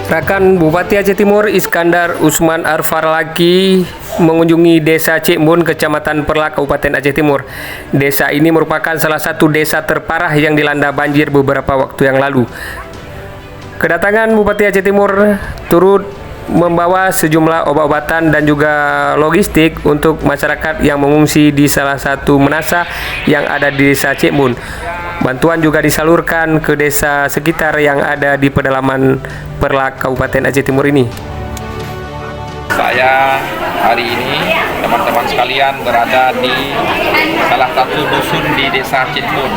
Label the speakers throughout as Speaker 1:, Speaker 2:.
Speaker 1: Rekan Bupati Aceh Timur Iskandar Usman Arfarlaki mengunjungi Desa Cikbun, Kecamatan Perlak, Kabupaten Aceh Timur. Desa ini merupakan salah satu desa terparah yang dilanda banjir beberapa waktu yang lalu. Kedatangan Bupati Aceh Timur turut membawa sejumlah obat-obatan dan juga logistik untuk masyarakat yang mengungsi di salah satu menasah yang ada di Desa Cikbun. Bantuan juga disalurkan ke desa sekitar yang ada di pedalaman Perlak, Kabupaten Aceh Timur ini.
Speaker 2: Saya hari ini, teman-teman sekalian, berada di salah satu dusun di Desa Cikbun.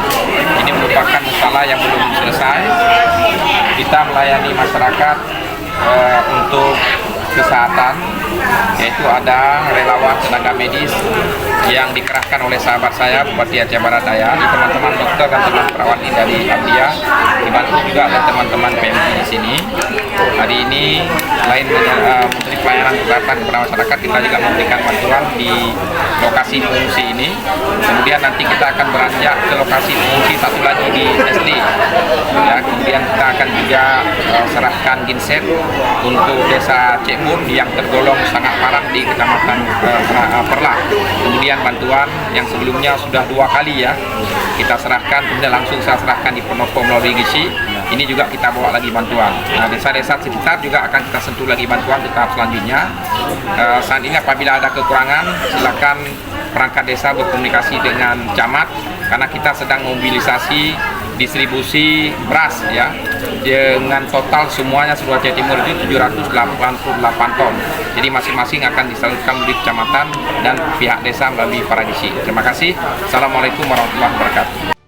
Speaker 2: Ini merupakan masalah yang belum selesai. Kita melayani masyarakat untuk kesehatan, yaitu ada relawan tenaga medis yang dikerahkan oleh sahabat saya Bupati Aceh Barat Daya, teman-teman dokter dan teman perawat ini dari Abdia, dibantu juga oleh teman-teman PMI di sini. Hari ini selain memberi pelayanan kesehatan kepada masyarakat, kita juga memberikan bantuan di lokasi pengungsi ini. Kemudian nanti kita akan beranjak ke lokasi pengungsi satu lagi di SD. Ya, kemudian kita akan juga serahkan genset untuk Desa Cikbun yang tergolong sangat parah di Kecamatan Perlak. Kemudian bantuan yang sebelumnya sudah 2 kali ya kita serahkan, kemudian langsung saya serahkan di Pendopo melalui GISI. Ini juga kita bawa lagi bantuan. Nah, desa-desa sekitar juga akan kita sentuh lagi bantuan di tahap selanjutnya. Saat ini apabila ada kekurangan, silakan perangkat desa berkomunikasi dengan camat, karena kita sedang mobilisasi distribusi beras ya, dengan total semuanya seluruh Aceh Timur itu 788 ton. Jadi masing-masing akan disalurkan di kecamatan dan pihak desa melalui para GISI. Terima kasih. Assalamualaikum warahmatullahi wabarakatuh.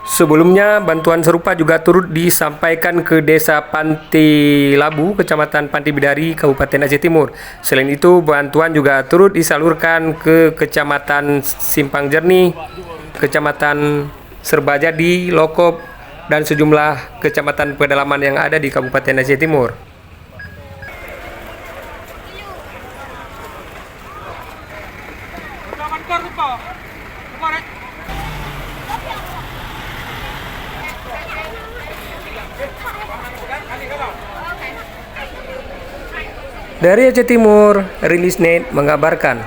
Speaker 1: Sebelumnya, bantuan serupa juga turut disampaikan ke Desa Panti Labu, Kecamatan Panti Bidari, Kabupaten Aceh Timur. Selain itu, bantuan juga turut disalurkan ke Kecamatan Simpang Jernih, Kecamatan Serbajadi, Lokop, dan sejumlah kecamatan pedalaman yang ada di Kabupaten Aceh Timur. Dari Aceh Timur, Rilisnet mengabarkan.